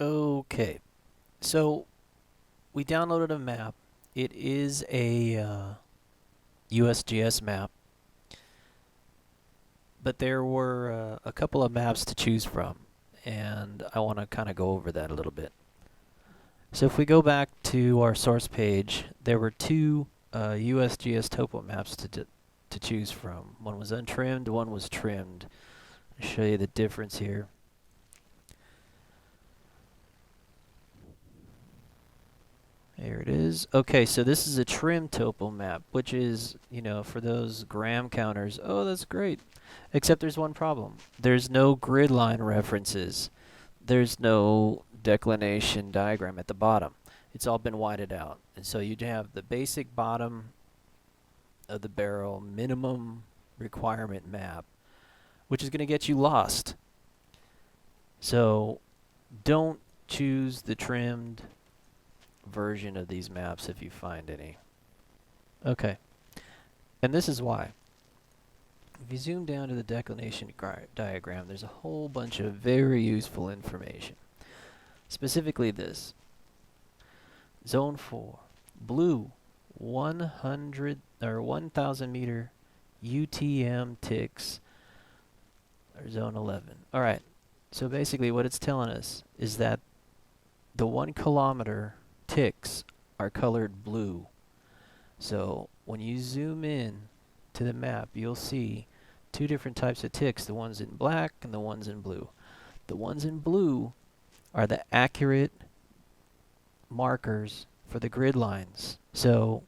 Okay, so we downloaded a map. It is a USGS map, but there were a couple of maps to choose from, and I want to kind of go over that a little bit. So if we go back to our source page, there were two USGS topo maps to choose from. One was untrimmed, one was trimmed. I'll show you the difference here. There it is. Okay, so this is a trim topo map, which is, for those gram counters, oh, that's great. Except there's one problem. There's no grid line references. There's no declination diagram at the bottom. It's all been whited out. And so you'd have the basic bottom of the barrel minimum requirement map, which is going to get you lost. So don't choose the trimmed version of these maps if you find any. Okay, and this is why. If you zoom down to the declination diagram, there's a whole bunch of very useful information. Specifically this. Zone 4, blue, 100 or 1,000 meter UTM ticks, or zone 11. All right, so basically what it's telling us is that the 1 kilometer ticks are colored blue. So when you zoom in to the map, you'll see two different types of ticks, the ones in black and the ones in blue. The ones in blue are the accurate markers for the grid lines. So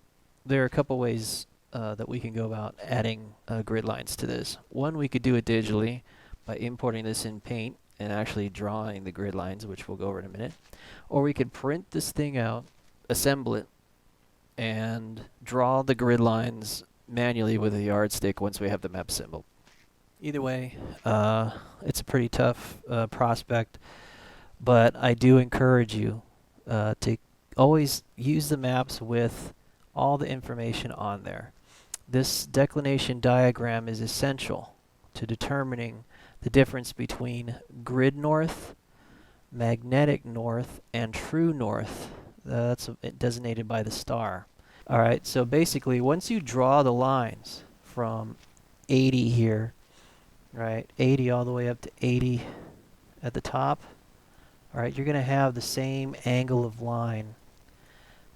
there are a couple ways that we can go about adding grid lines to this. One, we could do it digitally by importing this in Paint and actually drawing the grid lines, which we'll go over in a minute. Or we could print this thing out, assemble it, and draw the grid lines manually with a yardstick once we have the map assembled. Either way, it's a pretty tough prospect, but I do encourage you to always use the maps with all the information on there. This declination diagram is essential to determining the difference between grid north, magnetic north, and true north. That's designated by the star. All right, so basically once you draw the lines from 80 here, right, 80 all the way up to 80 at the top, all right, you're going to have the same angle of line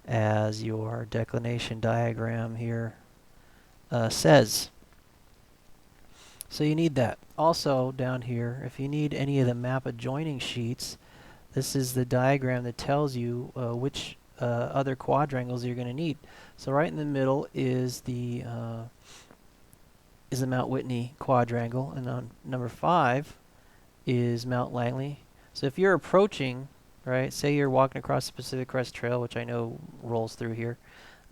as your declination diagram here says. So you need that. Also down here, if you need any of the map adjoining sheets, this is the diagram that tells you which other quadrangles you're going to need. So right in the middle is the Mount Whitney quadrangle, and on number 5 is Mount Langley. So if you're approaching, right, say you're walking across the Pacific Crest Trail, which I know rolls through here,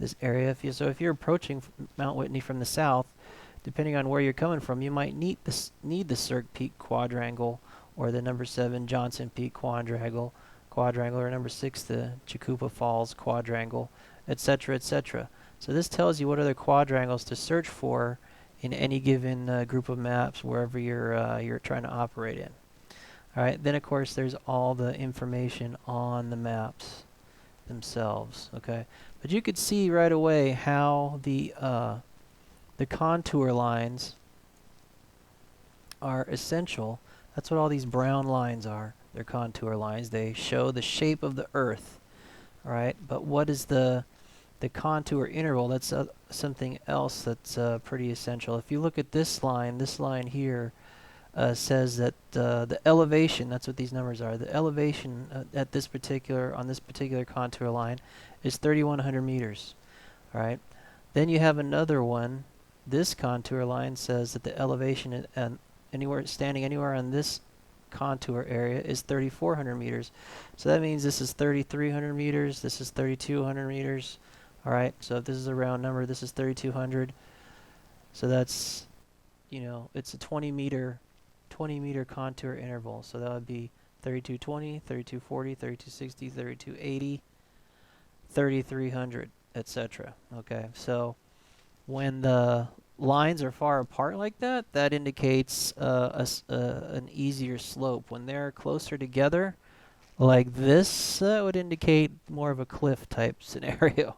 this area. If you're approaching Mount Whitney from the south, depending on where you're coming from, you might need the Cirque Peak quadrangle, or the number 7 Johnson Peak quadrangle, or number 6 the Chakupa Falls quadrangle, etc., etc. So this tells you what other quadrangles to search for in any given group of maps wherever you're trying to operate in. All right. Then of course there's all the information on the maps themselves. Okay. But you could see right away how the contour lines are essential. That's what all these brown lines are. They're contour lines. They show the shape of the Earth. All right. But what is the contour interval? That's something else that's pretty essential. If you look at this line here says that the elevation, that's what these numbers are, the elevation on this particular contour line is 3,100 meters. All right. Then you have another one. This contour line says that the elevation standing anywhere on this contour area is 3,400 meters. So that means this is 3,300 meters. This is 3,200 meters. All right. So if this is a round number, this is 3,200. So that's, it's a 20 meter contour interval. So that would be 3220, 3240, 3260, 3280, 3300, etc. Okay. So when the lines are far apart like that, that indicates an easier slope. When they're closer together, like this, would indicate more of a cliff type scenario.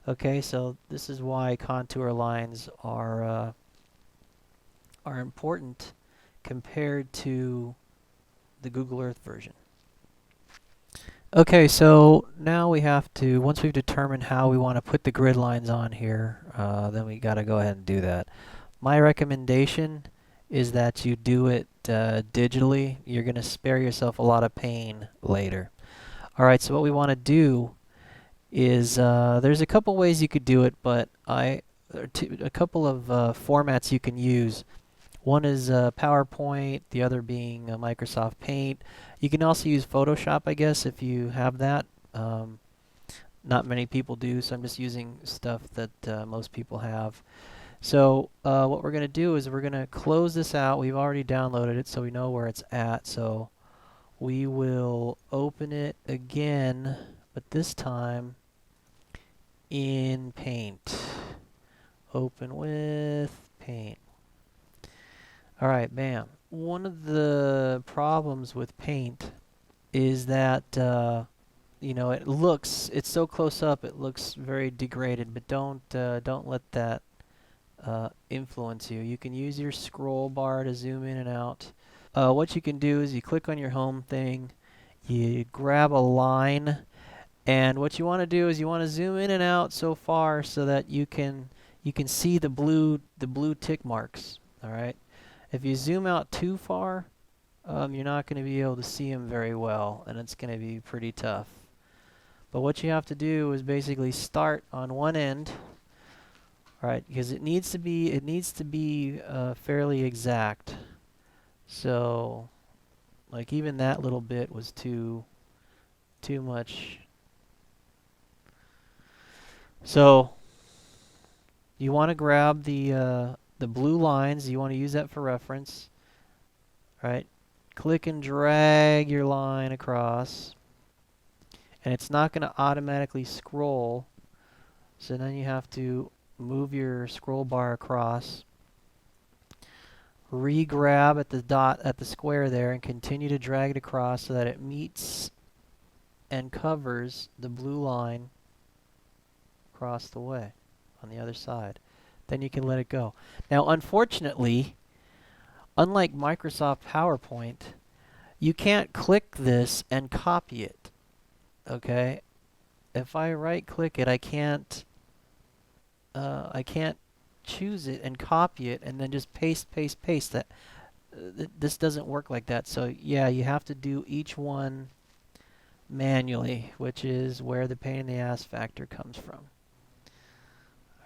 Okay, so this is why contour lines are important compared to the Google Earth version. Okay, so now we have to, once we've determined how we want to put the grid lines on here, then we got to go ahead and do that. My recommendation is that you do it digitally. You're going to spare yourself a lot of pain later. All right, so what we want to do is, there's a couple ways you could do it, but a couple of formats you can use. One is PowerPoint, the other being Microsoft Paint. You can also use Photoshop, I guess, if you have that. Not many people do, so I'm just using stuff that most people have. So what we're going to do is we're going to close this out. We've already downloaded it, so we know where it's at. So we will open it again, but this time in Paint. Open with Paint. All right, bam. One of the problems with Paint is that, you know, it's so close up, it looks very degraded, but don't let that influence you. You can use your scroll bar to zoom in and out. What you can do is you click on your home thing, you grab a line, and what you want to do is you want to zoom in and out so far so that you can see the blue tick marks. All right. If you zoom out too far, you're not going to be able to see them very well, and it's going to be pretty tough. But what you have to do is basically start on one end, right? Because it needs to be fairly exact. So, like even that little bit was too much. So you want to grab the blue lines. You want to use that for reference, right? Click and drag your line across, and it's not going to automatically scroll. So then you have to move your scroll bar across, re-grab at the dot at the square there, and continue to drag it across so that it meets and covers the blue line across the way on the other side. Then you can let it go. Now, unfortunately, unlike Microsoft PowerPoint, you can't click this and copy it. Okay? If I right-click it, I can't choose it and copy it and then just paste. That this doesn't work like that. So yeah, you have to do each one manually, which is where the pain in the ass factor comes from.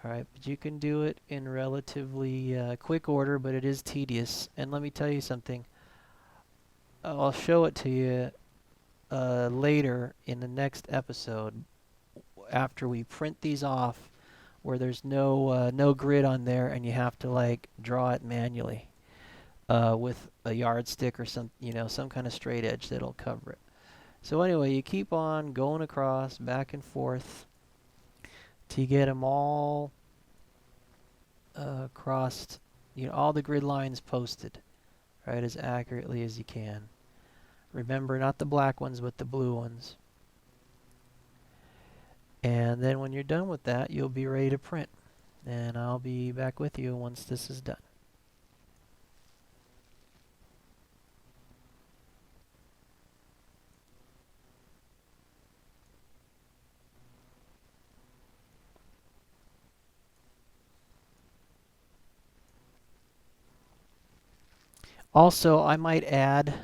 All right, but you can do it in relatively quick order, but it is tedious. And let me tell you something. I'll show it to you later in the next episode after we print these off, where there's no grid on there, and you have to like draw it manually with a yardstick or some kind of straight edge that'll cover it. So anyway, you keep on going across, back and forth, to get them all crossed, all the grid lines posted, right, as accurately as you can. Remember, not the black ones, but the blue ones. And then when you're done with that, you'll be ready to print. And I'll be back with you once this is done. Also, I might add,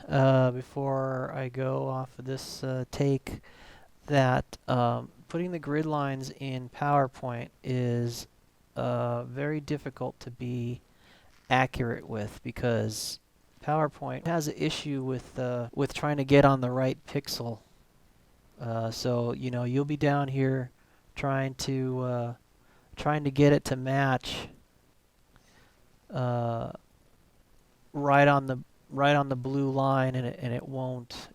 before I go off of this take, that putting the grid lines in PowerPoint is very difficult to be accurate with, because PowerPoint has an issue with trying to get on the right pixel. So you'll be down here trying to get it to match right on the blue line, and it won't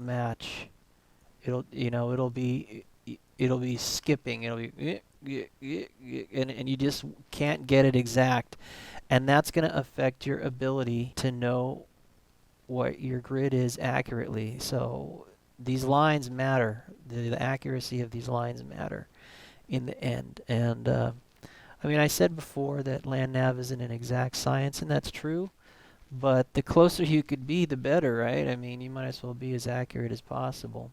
match. It'll be skipping. It'll be and you just can't get it exact, and that's going to affect your ability to know what your grid is accurately. So these lines matter. The accuracy of these lines matter in the end. And I mean, I said before that land nav isn't an exact science, and that's true. But the closer you could be, the better, right? I mean, you might as well be as accurate as possible.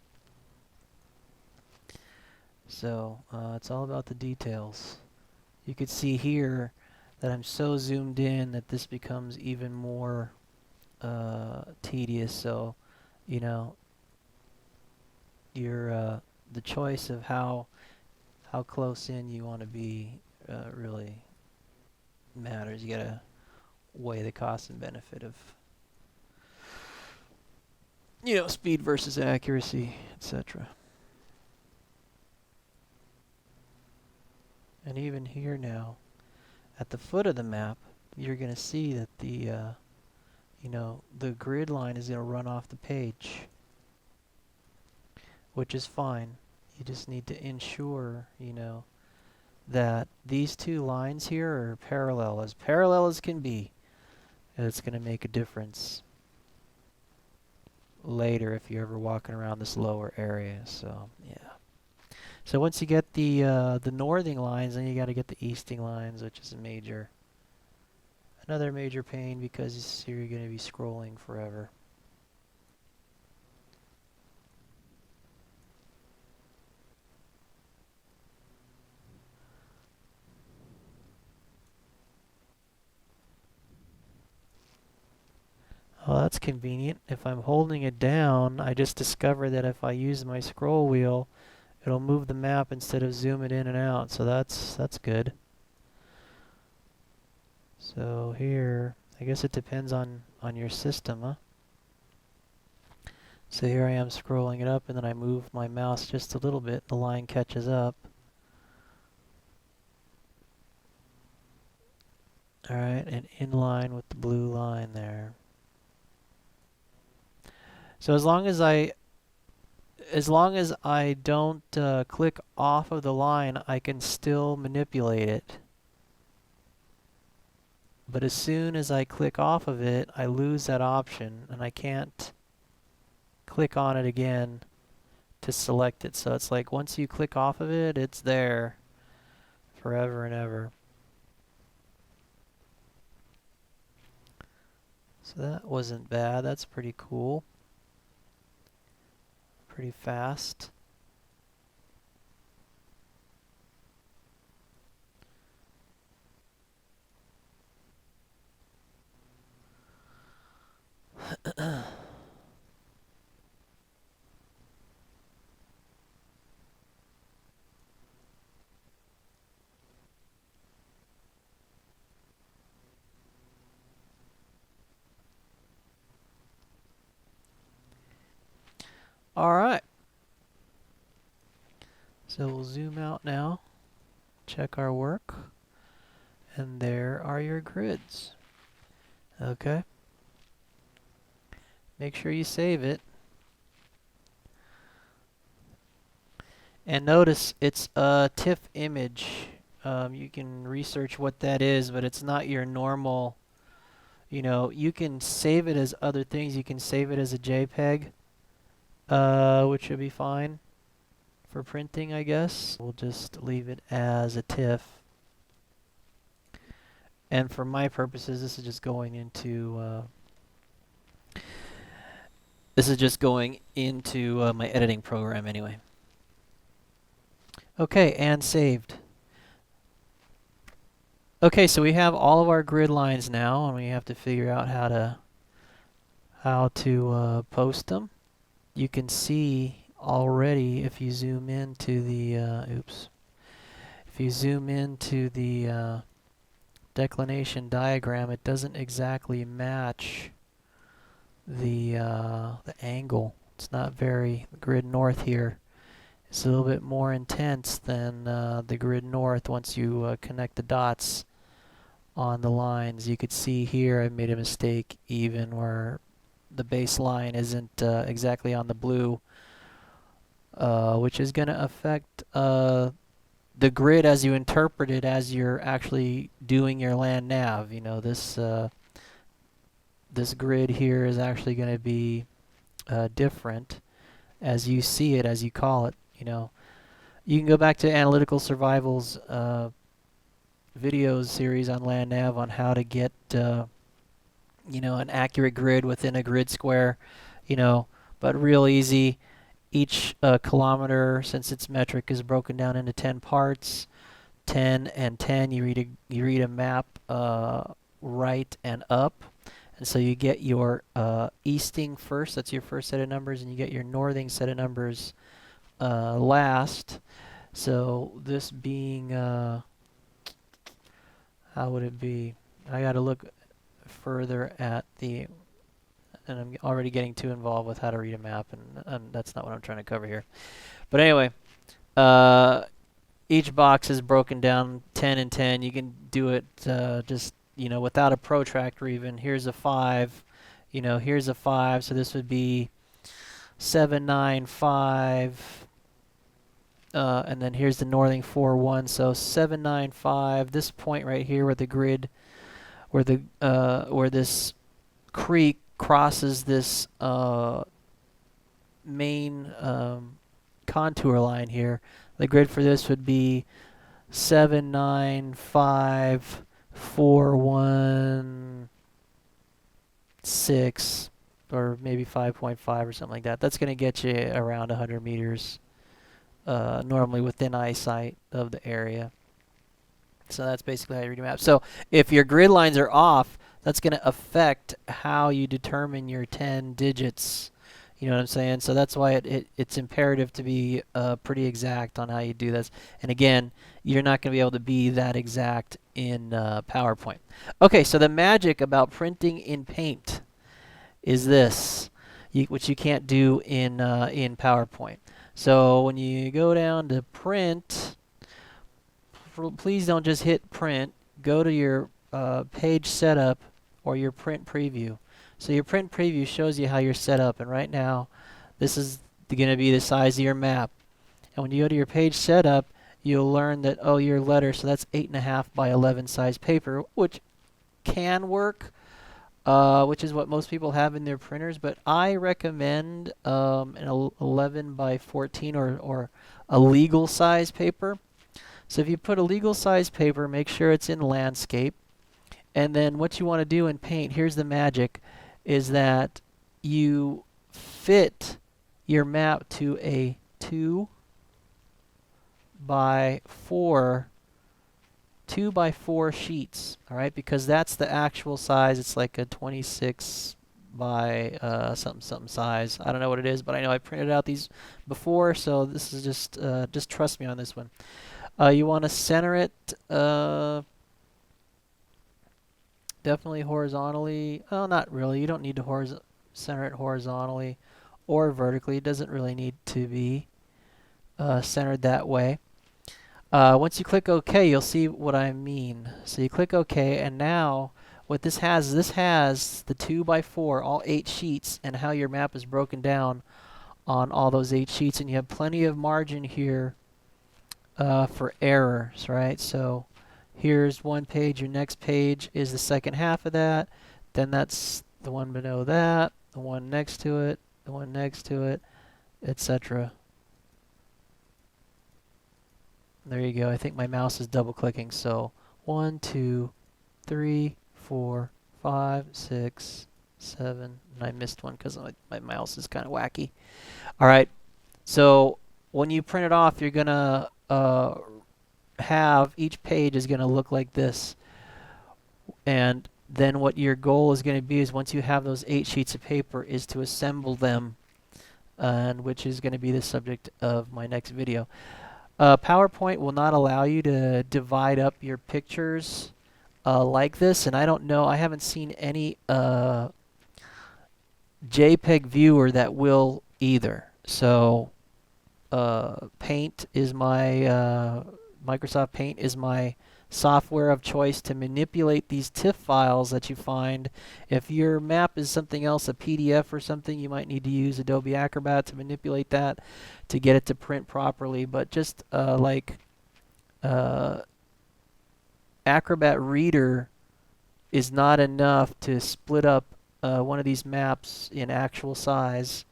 So it's all about the details. You could see here that I'm so zoomed in that this becomes even more tedious. So, you know, your the choice of how close in you want to be really matters. You gotta weigh the cost and benefit of, you know, speed versus accuracy, etc. And even here now, at the foot of the map, you're gonna see that the you know, the grid line is gonna run off the page, which is fine. You just need to ensure, you know, that these two lines here are parallel as can be. And it's going to make a difference later if you're ever walking around this lower area. So yeah. So once you get the northing lines, then you got to get the easting lines, which is another major pain because you're going to be scrolling forever. Oh, that's convenient. If I'm holding it down, I just discovered that if I use my scroll wheel, it'll move the map instead of zoom it in and out. So that's good. So here, I guess it depends on your system, huh? So here I am scrolling it up, and then I move my mouse just a little bit. The line catches up. All right, and in line with the blue line there. So as long as I don't click off of the line, I can still manipulate it. But as soon as I click off of it, I lose that option, and I can't click on it again to select it. So it's like once you click off of it, it's there forever and ever. So that wasn't bad. That's pretty cool. Pretty fast. All right. So we'll zoom out now, check our work, and there are your grids. Okay. Make sure you save it. And notice it's a TIFF image. You can research what that is, but it's not your normal, you know, you can save it as other things. You can save it as a JPEG, which would be fine for printing, I guess. We'll just leave it as a TIFF. And for my purposes, this is just going into my editing program anyway. Okay, and saved. Okay, so we have all of our grid lines now, and we have to figure out how to post them. You can see already if you zoom into the if you zoom into the declination diagram, it doesn't exactly match the angle. It's not very, the grid north here is a little bit more intense than the grid north once you connect the dots on the lines. You could see here I made a mistake even where the baseline isn't exactly on the blue, which is going to affect the grid as you interpret it as you're actually doing your land nav. You know, this grid here is actually going to be different as you see it, as you call it. You can go back to Analytical Survival's videos series on LandNav on how to get an accurate grid within a grid square, but real easy. Each kilometer, since it's metric, is broken down into 10 parts. 10 and 10, you read a map right and up. And so you get your easting first, that's your first set of numbers, and you get your northing set of numbers last. So this being, how would it be? I got to look further at and I'm already getting too involved with how to read a map, and that's not what I'm trying to cover here. But anyway, each box is broken down 10 and 10. You can do it just, without a protractor even. Here's a 5. Here's a 5. So this would be 7, 9, 5. And then here's the northing 4, 1. So 7, 9, 5. This point right here where the grid, where this creek crosses this main contour line here. The grid for this would be 7, 9, 5, 4, 1, 6, or maybe 5.5 or something like that. That's going to get you around 100 meters, normally within eyesight of the area. So that's basically how you read a map. So if your grid lines are off, that's going to affect how you determine your 10 digits. You know what I'm saying? So that's why it's imperative to be pretty exact on how you do this. And again, you're not going to be able to be that exact in PowerPoint. Okay, so the magic about printing in Paint is this, which you can't do in PowerPoint. So when you go down to Print, please don't just hit Print. Go to your Page Setup or your Print Preview. So your Print Preview shows you how you're set up, and right now this is going to be the size of your map. And when you go to your Page Setup, you'll learn that, your letter, so that's 8.5 by 11 size paper, which can work, which is what most people have in their printers, but I recommend an 11 by 14 or a legal size paper. So if you put a legal size paper, make sure it's in landscape. And then what you want to do in Paint, here's the magic, is that you fit your map to a 2 by 4 sheets, all right? Because that's the actual size. It's like a 26 by something size. I don't know what it is, but I know I printed out these before, so this is just trust me on this one. You want to center it definitely horizontally. Oh, not really. You don't need to center it horizontally or vertically. It doesn't really need to be centered that way. Once you click OK, you'll see what I mean. So you click OK, and now what this has the 2 by 4, all 8 sheets, and how your map is broken down on all those 8 sheets, and you have plenty of margin here for errors, right? So here's one page, your next page is the second half of that, then that's the one below that, the one next to it, the one next to it, etc. There you go. I think my mouse is double clicking, so 1, 2, 3, 4, 5, 6, 7, and I missed one because my mouse is kind of wacky. All right, so when you print it off, you're going to have each page is going to look like this, and then what your goal is going to be is once you have those 8 sheets of paper is to assemble them, and which is going to be the subject of my next video. PowerPoint will not allow you to divide up your pictures like this, and I don't know, I haven't seen any JPEG viewer that will either. So Paint is my Microsoft Paint is my software of choice to manipulate these TIFF files that you find. If your map is something else, a PDF or something, you might need to use Adobe Acrobat to manipulate that to get it to print properly. But just like Acrobat Reader is not enough to split up one of these maps in actual size.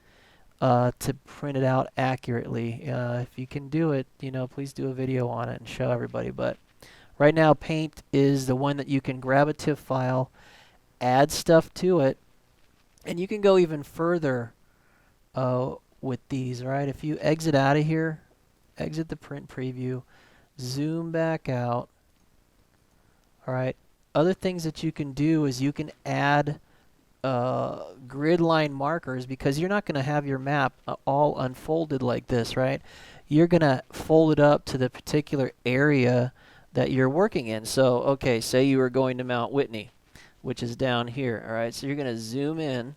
to print it out accurately. If you can do it, please do a video on it and show everybody. But right now, Paint is the one that you can grab a TIFF file, add stuff to it, and you can go even further with these, right? If you exit out of here, exit the print preview, zoom back out, all right? Other things that you can do is you can add grid line markers, because you're not going to have your map all unfolded like this, right? You're going to fold it up to the particular area that you're working in. So, okay, say you were going to Mount Whitney, which is down here, all right? So you're going to zoom in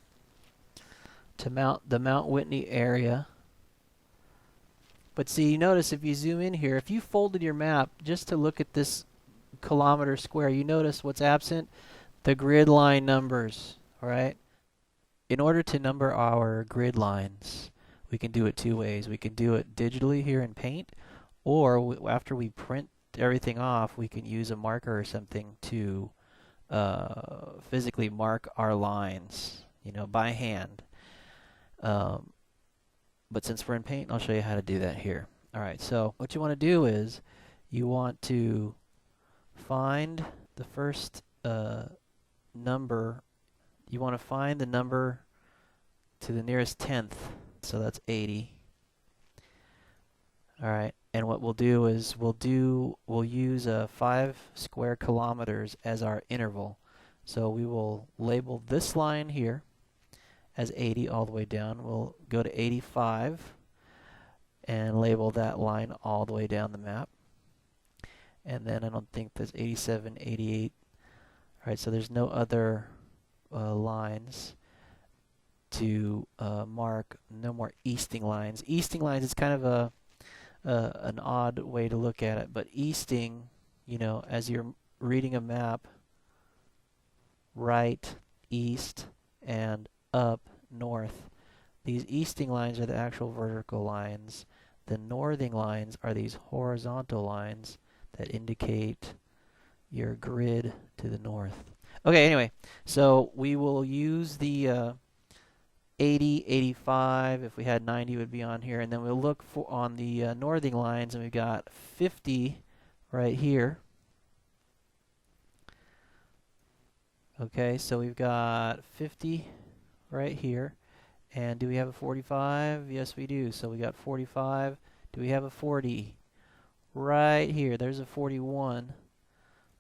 to the Mount Whitney area. But see, you notice if you zoom in here, if you folded your map just to look at this kilometer square, you notice what's absent? The grid line numbers, all right? In order to number our grid lines, we can do it two ways. We can do it digitally here in Paint, or after we print everything off, we can use a marker or something to physically mark our lines, by hand. But since we're in Paint, I'll show you how to do that here. All right, so what you want to do is you want to find the first number. You want to find the number to the nearest tenth, so that's 80. All right, and what we'll do is we'll use 5 square kilometers as our interval. So we will label this line here as 80 all the way down. We'll go to 85 and label that line all the way down the map. And then I don't think there's 87, 88. All right, so there's no other lines to mark, no more easting lines. Easting lines is kind of an odd way to look at it, but easting, as you're reading a map, right, east, and up, north. These easting lines are the actual vertical lines. The northing lines are these horizontal lines that indicate your grid to the north. Okay, anyway, so we will use the 80, 85. If we had 90, it would be on here. And then we'll look for on the northing lines, and we've got 50 right here. Okay, so we've got 50 right here. And do we have a 45? Yes, we do. So we got 45. Do we have a 40? Right here. There's a 41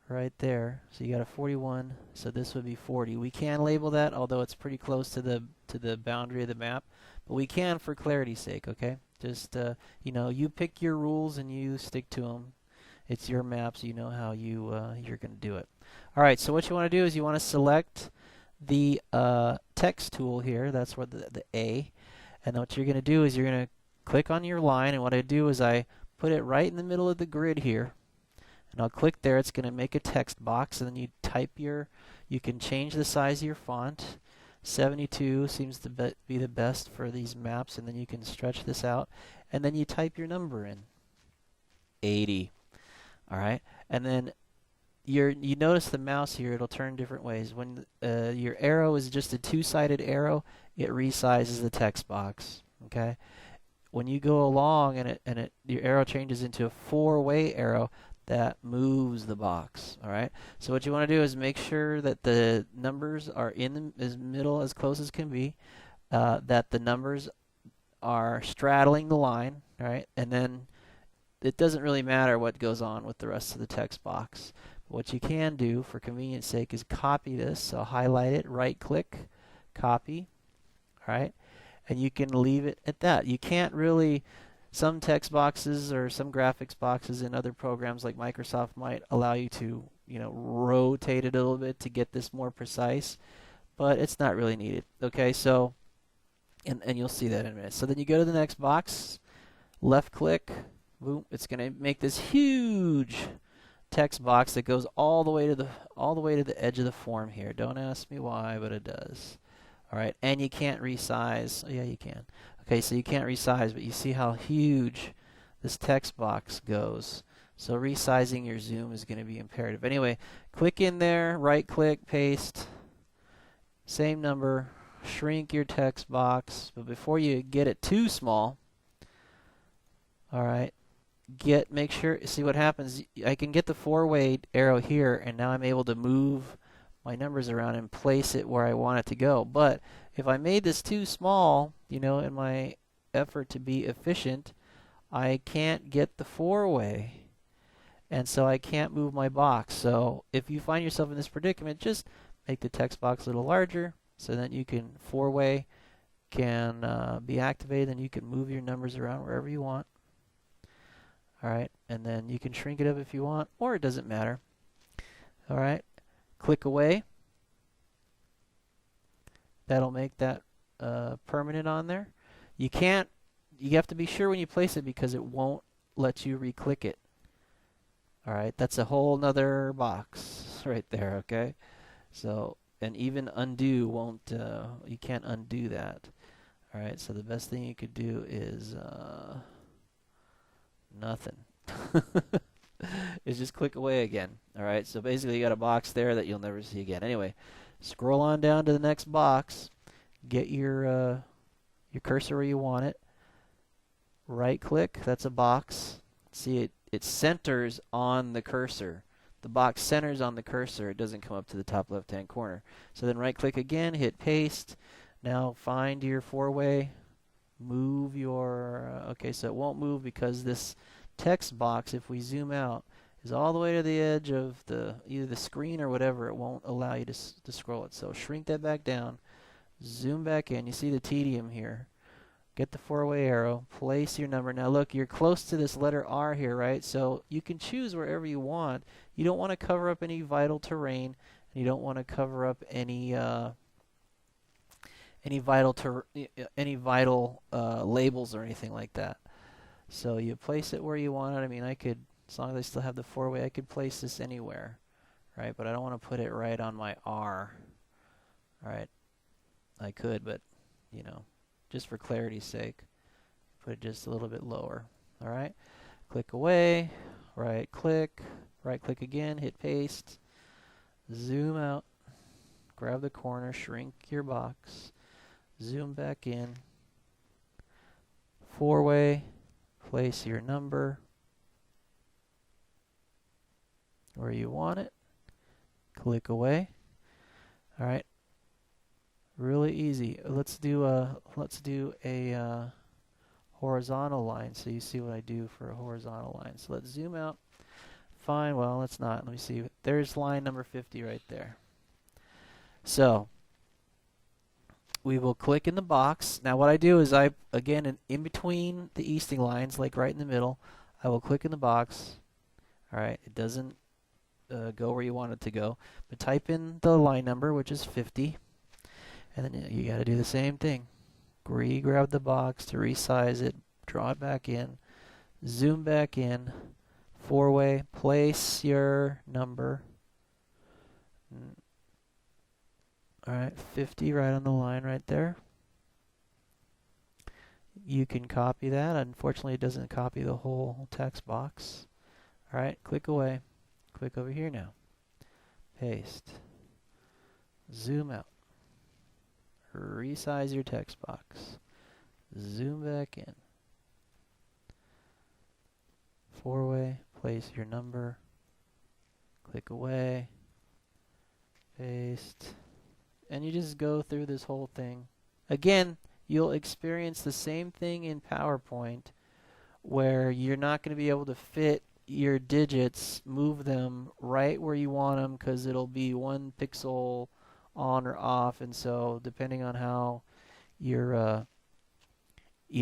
right there. So you got a 41. So this would be 40. We can label that, although it's pretty close to the boundary of the map. But we can for clarity's sake, okay? Just, you pick your rules and you stick to them. It's your map, so you know how you're going to do it. All right, so what you want to do is you want to select the text tool here. That's where the A. And what you're going to do is you're going to click on your line, and what I do is I put it right in the middle of the grid here. And I'll click there. It's going to make a text box, and then you type you can change the size of your font. 72 seems to be the best for these maps, and then you can stretch this out. And then you type your number in. 80. All right? And then you notice the mouse here, it'll turn different ways. When your arrow is just a two-sided arrow, it resizes the text box. Okay? When you go along and your arrow changes into a four-way arrow, that moves the box. All right. So what you want to do is make sure that the numbers are in the middle as close as can be, that the numbers are straddling the line, right? And then it doesn't really matter what goes on with the rest of the text box. What you can do, for convenience sake, is copy this. So highlight it, right-click, copy, all right? And you can leave it at that. You can't really. Some text boxes or some graphics boxes in other programs like Microsoft might allow you to, rotate it a little bit to get this more precise, but it's not really needed. Okay, so, and you'll see that in a minute. So then you go to the next box, left click, boom, it's going to make this huge text box that goes all the way to the edge of the form here. Don't ask me why, but it does. All right, and you can't resize. Oh, yeah, you can. Okay, so you can't resize, but you see how huge this text box goes. So resizing your zoom is going to be imperative. Anyway, click in there, right-click, paste, same number, shrink your text box, but before you get it too small, all right, make sure, see what happens, I can get the 4-way arrow here, and now I'm able to move my numbers around and place it where I want it to go. But if I made this too small, you know, in my effort to be efficient, I can't get the 4-way, and so I can't move my box. So if you find yourself in this predicament, just make the text box a little larger so that you can 4-way can be activated, and you can move your numbers around wherever you want. All right, and then you can shrink it up if you want, or it doesn't matter. All right, click away. That'll make that permanent on there. You have to be sure when you place it because it won't let you re-click it. All right, that's a whole nother box right there, okay? So, and even undo won't, you can't undo that. All right, so the best thing you could do is nothing. Is just click away again. All right, so basically you got a box there that you'll never see again. Anyway, scroll on down to the next box. Get your cursor where you want it. Right click, that's a box. See, it centers on the cursor. The box centers on the cursor. It doesn't come up to the top left-hand corner. So then right click again, hit paste. Now find your 4-way. Move your, okay, so it won't move because this text box, if we zoom out, is all the way to the edge of either the screen or whatever. It won't allow you to scroll it. So shrink that back down. Zoom back in. You see the tedium here. Get the 4-way arrow. Place your number. Now look, you're close to this letter R here, right? So you can choose wherever you want. You don't want to cover up any vital terrain, and you don't want to cover up any vital labels or anything like that. So you place it where you want it. I mean, I could, as long as I still have the 4-way, I could place this anywhere, right? But I don't want to put it right on my R. All right, I could, but you know, just for clarity's sake, put it just a little bit lower. All right, click away, right click again, hit paste, zoom out, grab the corner, shrink your box, zoom back in, 4-way, place your number where you want it, click away. All right, really easy. Let's do a horizontal line so you see what I do for a horizontal line. So let's zoom out. Fine, well, let's not. Let me see. There's line number 50 right there. So we will click in the box. Now what I do is again, in between the easting lines, like right in the middle, I will click in the box. All right, it doesn't go where you want it to go, but type in the line number, which is 50, and then you got to do the same thing. Grab the box to resize it, draw it back in, zoom back in, 4-way, place your number. All right, 50 right on the line right there. You can copy that. Unfortunately, it doesn't copy the whole text box. All right, click away. Click over here now. Paste. Zoom out. Resize your text box. Zoom back in. 4-way, place your number. Click away. Paste. And you just go through this whole thing. Again, you'll experience the same thing in PowerPoint where you're not going to be able to fit your digits, move them right where you want them because it'll be 1 pixel on or off, and so depending on how you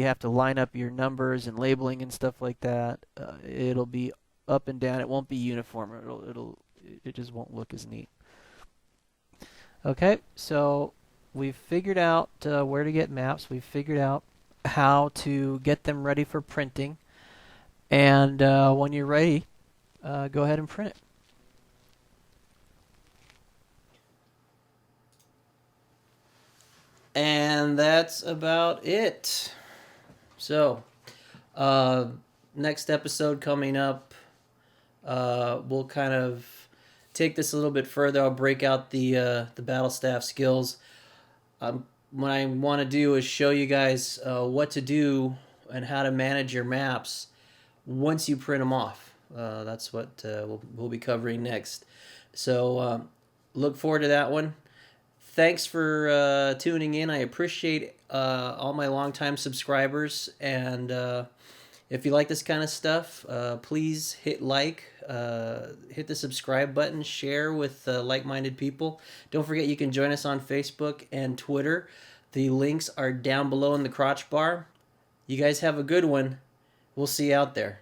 have to line up your numbers and labeling and stuff like that, it'll be up and down. It won't be uniform. It just won't look as neat. Okay, so we've figured out where to get maps. We've figured out how to get them ready for printing. And when you're ready, go ahead and print it. And that's about it. So, next episode coming up, we'll kind of take this a little bit further. I'll break out the battle staff skills. I'm what I want to do is show you guys what to do and how to manage your maps once you print them off. That's what we'll be covering next. So look forward to that one. Thanks for tuning in. I appreciate all my longtime subscribers. And if you like this kind of stuff, please hit like, hit the subscribe button, share with like-minded people. Don't forget you can join us on Facebook and Twitter. The links are down below in the crotch bar. You guys have a good one. We'll see you out there.